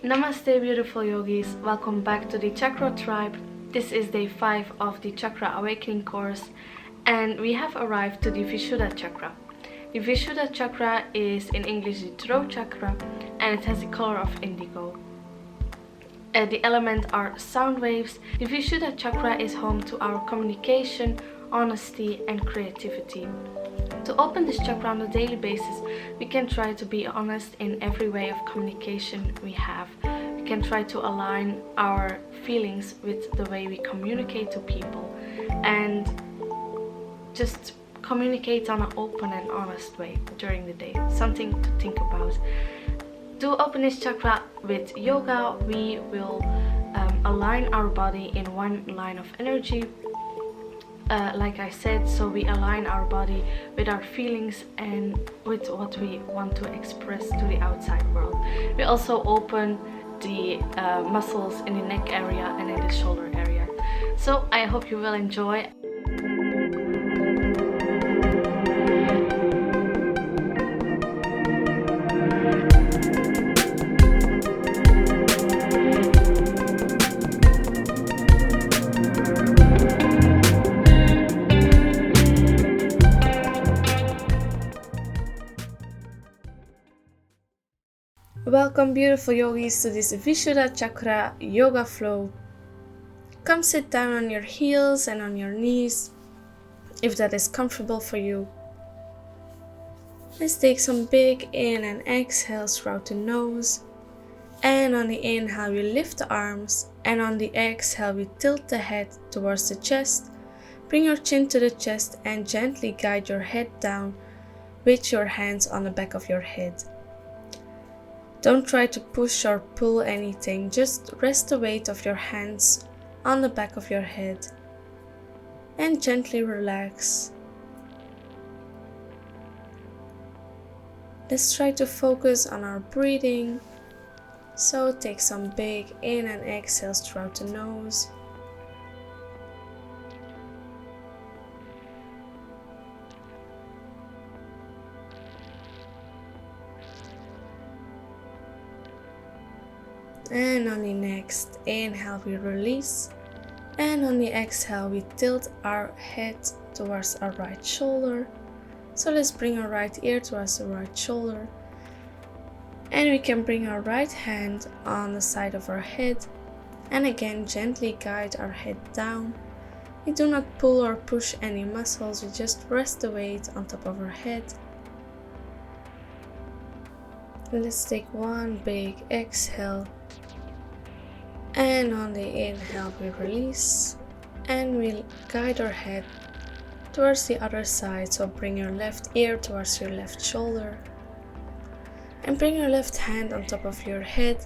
Namaste beautiful yogis, welcome back to the Chakra tribe. This is day 5 of the Chakra awakening course and we have arrived to the Vishuddha chakra. The Vishuddha chakra is in English the throat chakra and it has the color of indigo. The elements are sound waves. The Vishuddha chakra is home to our communication, honesty and creativity. To open this chakra on a daily basis, we can try to be honest in every way of communication we have. We can try to align our feelings with the way we communicate to people and just communicate on an open and honest way during the day. Something to think about. To open this chakra with yoga, we will align our body in one line of energy. Like I said, so we align our body with our feelings and with what we want to express to the outside world. We also open the muscles in the neck area and in the shoulder area. So I hope you will enjoy. Welcome beautiful yogis to this Vishuddha chakra yoga flow. Come sit down on your heels and on your knees if that is comfortable for you. Let's take some big in and exhales throughout the nose. And on the inhale we lift the arms and on the exhale we tilt the head towards the chest. Bring your chin to the chest and gently guide your head down with your hands on the back of your head. Don't try to push or pull anything, just rest the weight of your hands on the back of your head and gently relax. Let's try to focus on our breathing, so take some big in and exhales throughout the nose. And on the next inhale we release, and on the exhale we tilt our head towards our right shoulder. So let's bring our right ear towards the right shoulder, and we can bring our right hand on the side of our head and again gently guide our head down. We do not pull or push any muscles, we just rest the weight on top of our head. And let's take one big exhale. And on the inhale we release and we'll guide our head towards the other side. So bring your left ear towards your left shoulder and bring your left hand on top of your head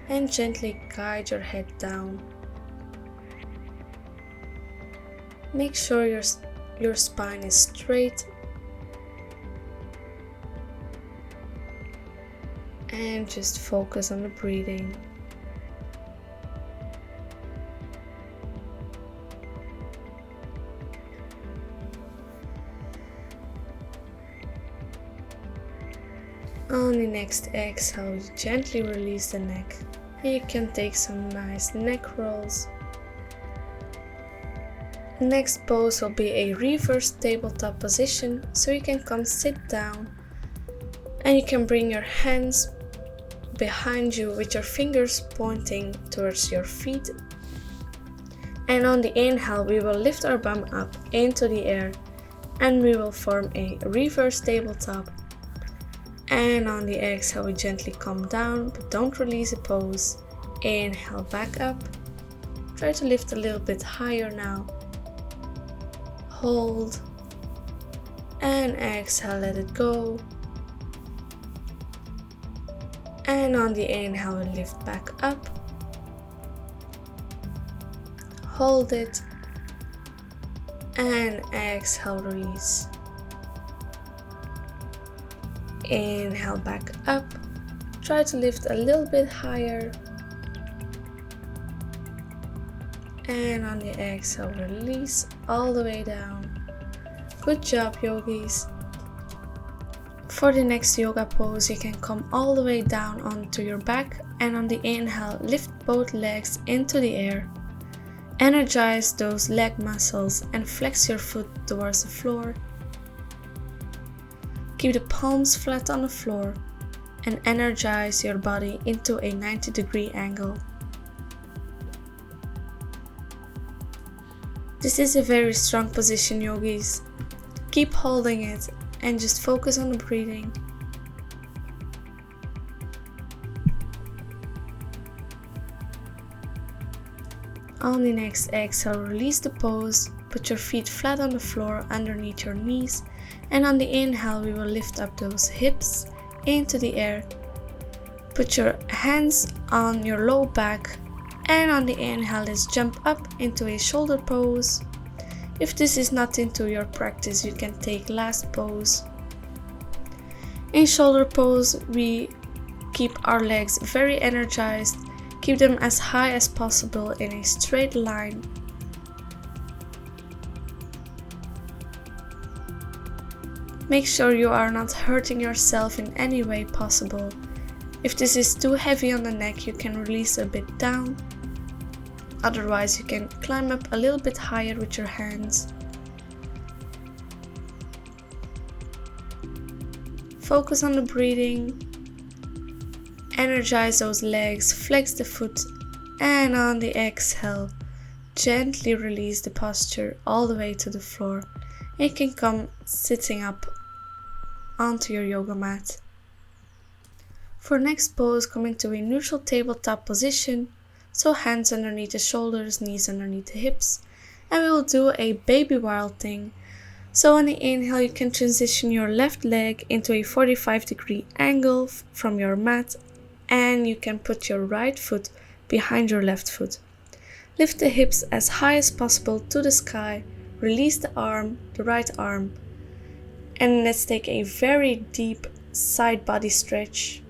and gently guide your head down. Make sure your spine is straight and just focus on the breathing. On the next exhale, gently release the neck. And you can take some nice neck rolls. Next pose will be a reverse tabletop position, so you can come sit down and you can bring your hands behind you with your fingers pointing towards your feet. And on the inhale, we will lift our bum up into the air and we will form a reverse tabletop. And on the exhale we gently come down, but don't release the pose. Inhale back up. Try to lift a little bit higher now. Hold. And exhale, let it go. And on the inhale we lift back up. Hold it. And exhale, release. Inhale back up, try to lift a little bit higher, and on the exhale release all the way down. Good job yogis. For the next yoga pose, you can come all the way down onto your back, and on the inhale, lift both legs into the air. Energize those leg muscles and flex your foot towards the floor. Keep the palms flat on the floor and energize your body into a 90-degree angle. This is a very strong position, yogis. Keep holding it and just focus on the breathing. On the next exhale, release the pose, put your feet flat on the floor underneath your knees, and on the inhale we will lift up those hips into the air. Put your hands on your low back, and on the inhale let's jump up into a shoulder pose. If this is not into your practice, you can take last pose. In shoulder pose we keep our legs very energized. Keep them as high as possible in a straight line. Make sure you are not hurting yourself in any way possible. If this is too heavy on the neck, you can release a bit down. Otherwise, you can climb up a little bit higher with your hands. Focus on the breathing. Energize those legs, flex the foot, and on the exhale, gently release the posture all the way to the floor. You can come sitting up onto your yoga mat. For next pose, come into a neutral tabletop position, so hands underneath the shoulders, knees underneath the hips, and we will do a baby wild thing. So on the inhale, you can transition your left leg into a 45-degree angle from your mat, and you can put your right foot behind your left foot. Lift the hips as high as possible to the sky, release the right arm, and let's take a very deep side body stretch.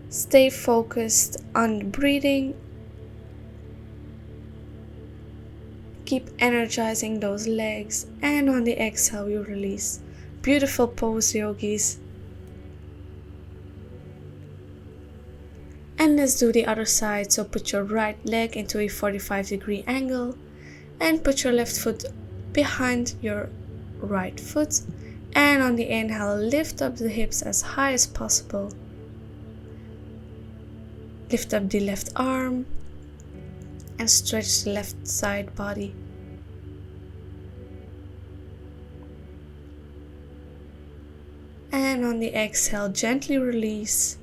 Stay focused on the breathing. Keep energizing those legs, and on the exhale you release. Beautiful pose, yogis. And let's do the other side. So put your right leg into a 45-degree angle and put your left foot behind your right foot, and on the inhale lift up the hips as high as possible. Lift up the left arm and stretch the left side body. And on the exhale, gently release.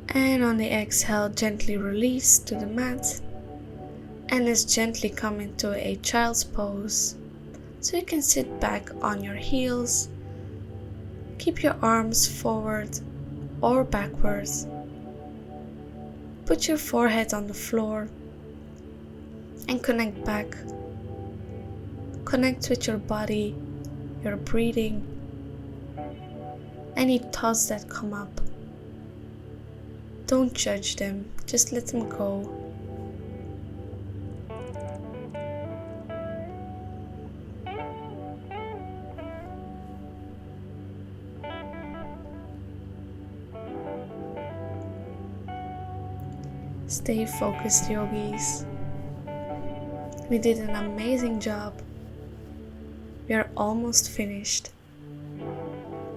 And on the exhale, gently release to the mat. And let's gently come into a child's pose. So you can sit back on your heels. Keep your arms forward or backwards. Put your forehead on the floor and connect back. Connect with your body, your breathing, any thoughts that come up. Don't judge them, just let them go. Stay focused, yogis. We did an amazing job. We are almost finished.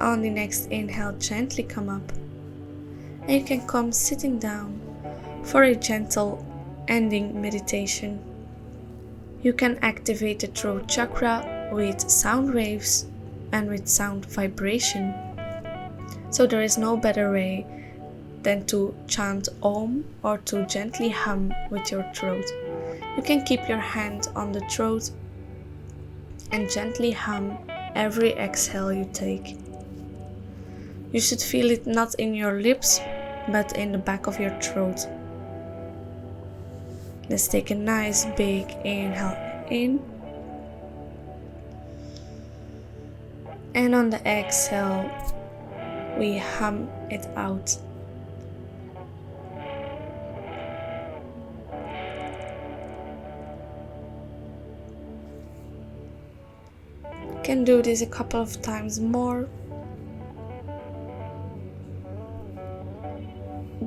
On the next inhale, gently come up. And you can come sitting down for a gentle ending meditation. You can activate the throat chakra with sound waves and with sound vibration. So there is no better way than to chant Om or to gently hum with your throat. You can keep your hand on the throat and gently hum every exhale you take. You should feel it not in your lips, but in the back of your throat. Let's take a nice big inhale in. And on the exhale, we hum it out. Can do this a couple of times more.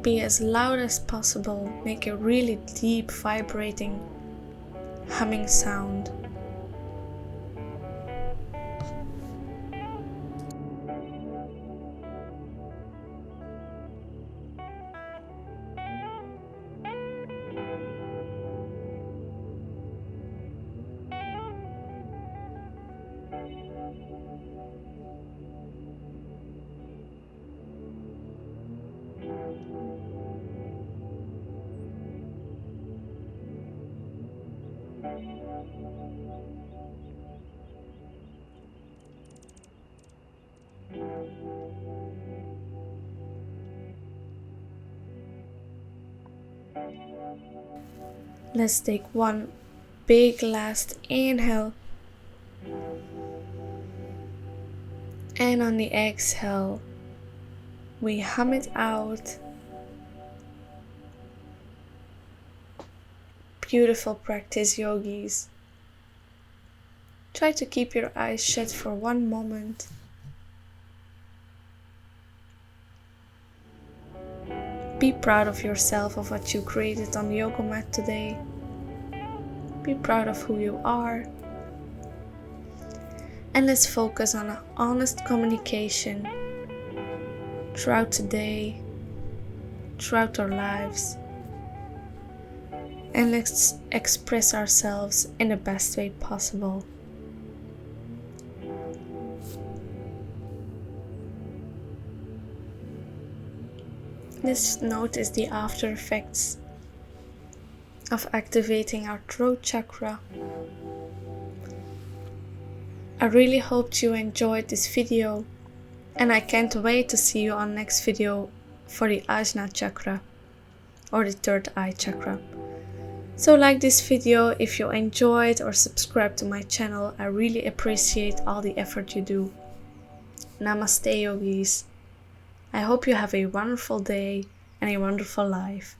Be as loud as possible. Make a really deep, vibrating, humming sound. Let's take one big last inhale. And on the exhale, we hum it out. Beautiful practice, yogis. Try to keep your eyes shut for one moment. Be proud of yourself, of what you created on the yoga mat today. Be proud of who you are. And let's focus on an honest communication throughout the day, throughout our lives. And let's express ourselves in the best way possible. Let's notice the after effects of activating our throat chakra. I really hope you enjoyed this video, and I can't wait to see you on next video for the Ajna chakra, or the third eye chakra. So like this video if you enjoyed, or subscribe to my channel. I really appreciate all the effort you do. Namaste, yogis. I hope you have a wonderful day and a wonderful life.